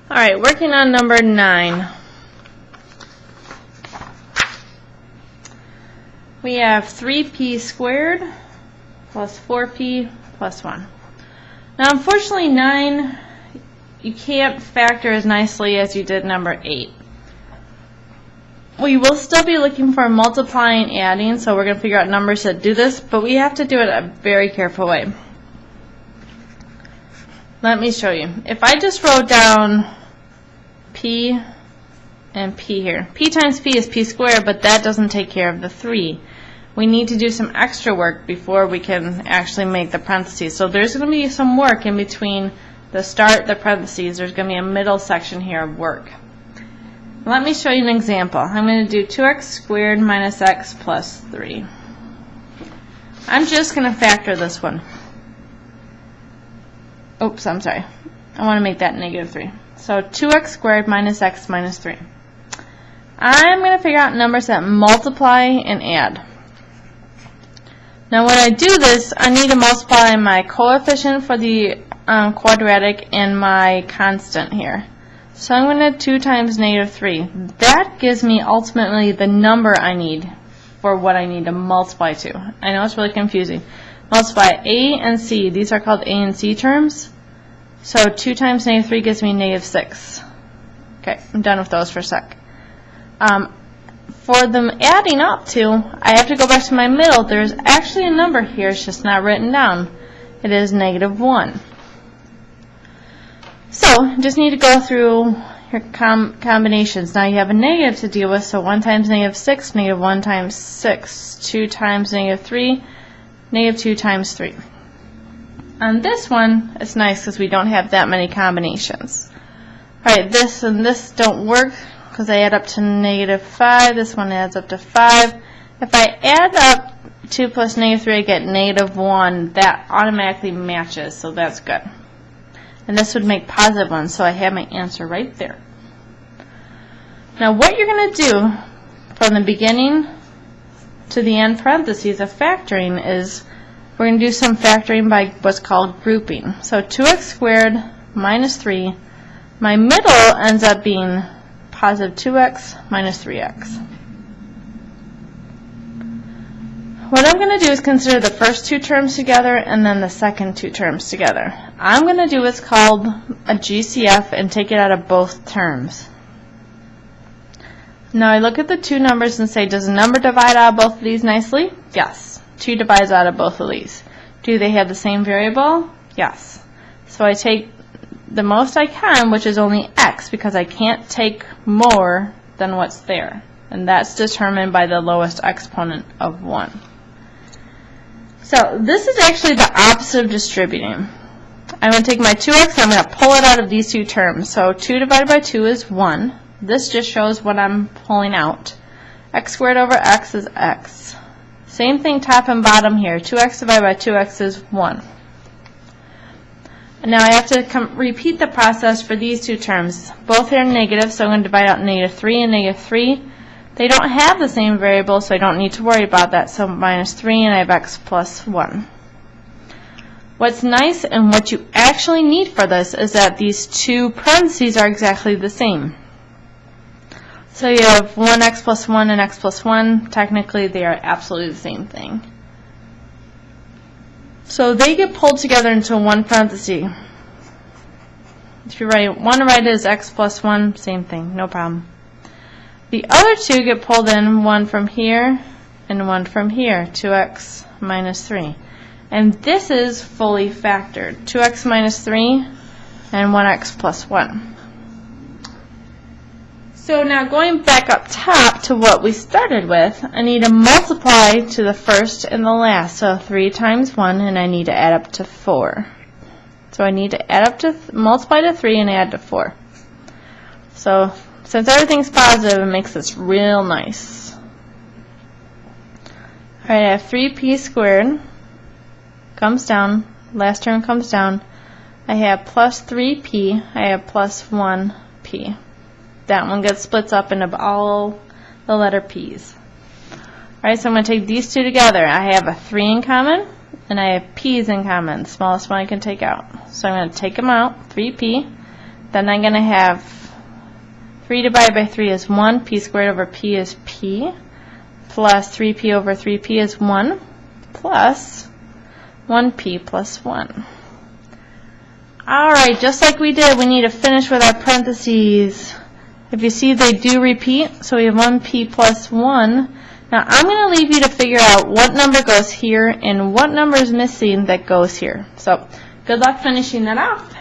All right, working on number 9. We have 3p squared plus 4p plus 1. Now, unfortunately, 9, you can't factor as nicely as you did number 8. We will still be looking for multiplying and adding, so we're going to figure out numbers that do this, but we have to do it a very careful way. Let me show you. If I just wrote down p and p here. P times p is p squared, but that doesn't take care of the 3. We need to do some extra work before we can actually make the parentheses. So there's going to be some work in between the start, the parentheses. There's going to be a middle section here of work. Let me show you an example. I'm going to do 2x squared minus x plus 3. I'm just going to factor this one. Oops, I'm sorry. I want to make that negative 3. So 2x squared minus x minus 3. I'm going to figure out numbers that multiply and add. Now when I do this, I need to multiply my coefficient for the quadratic and my constant here. So I'm going to 2 times negative 3. That gives me ultimately the number I need for what I need to multiply to. I know it's really confusing. Multiply a and c. These are called a and c terms. So 2 times negative 3 gives me negative 6. Okay, I'm done with those for a sec. For them adding up to, I have to go back to my middle. There's actually a number here. It's just not written down. It is negative 1. So just need to go through your combinations. Now you have a negative to deal with, so 1 times negative 6, negative 1 times 6, 2 times negative 3, negative 2 times 3. On this one, it's nice because we don't have that many combinations. Alright, this and this don't work because they add up to negative 5. This one adds up to 5. If I add up 2 plus negative 3, I get negative 1. That automatically matches, so that's good. And this would make positive 1, so I have my answer right there. Now what you're going to do from the beginning to the end parentheses of factoring is we're going to do some factoring by what's called grouping. So 2x squared minus 3. My middle ends up being positive 2x minus 3x. What I'm going to do is consider the first 2 terms together and then the second 2 terms together. I'm going to do what's called a GCF and take it out of both terms. Now I look at the 2 numbers and say, does a number divide out of both of these nicely? Yes. 2 divides out of both of these. Do they have the same variable? Yes. So I take the most I can, which is only x, because I can't take more than what's there. And that's determined by the lowest exponent of 1. So this is actually the opposite of distributing. I'm going to take my 2x and I'm going to pull it out of these 2 terms. So 2 divided by 2 is 1. This just shows what I'm pulling out. X squared over x is x. Same thing top and bottom here. 2x divided by 2x is 1. And now I have to repeat the process for these 2 terms. Both here are negative, so I'm going to divide out negative 3 and negative 3. They don't have the same variable, so I don't need to worry about that. So minus 3 and I have x plus 1. What's nice and what you actually need for this is that these 2 parentheses are exactly the same. So you have 1x plus 1 and x plus 1. Technically, they are absolutely the same thing. So they get pulled together into one parenthesis. If you want to write it as x plus 1, same thing, no problem. The other 2 get pulled in, one from here and one from here, 2x minus 3. And this is fully factored, 2x minus 3 and 1x plus 1. So now going back up top to what we started with, I need to multiply to the first and the last. So 3 times 1, and I need to add up to 4. So I need to add up to multiply to 3 and add to 4. So since everything's positive, it makes this real nice. Alright, I have 3p squared. Comes down. Last term comes down. I have plus 3p. I have plus 1p. That one gets splits up into all the letter p's. Alright, so I'm going to take these 2 together. I have a 3 in common, and I have p's in common, the smallest one I can take out. So I'm going to take them out, 3p. then I'm going to have 3 divided by 3 is 1, p squared over p is p, plus 3p over 3p is 1, plus 1p plus 1. Alright, just like we did, we need to finish with our parentheses. If you see, they do repeat, so we have 1p plus 1. Now I'm going to leave you to figure out what number goes here and what number is missing that goes here. So good luck finishing that off.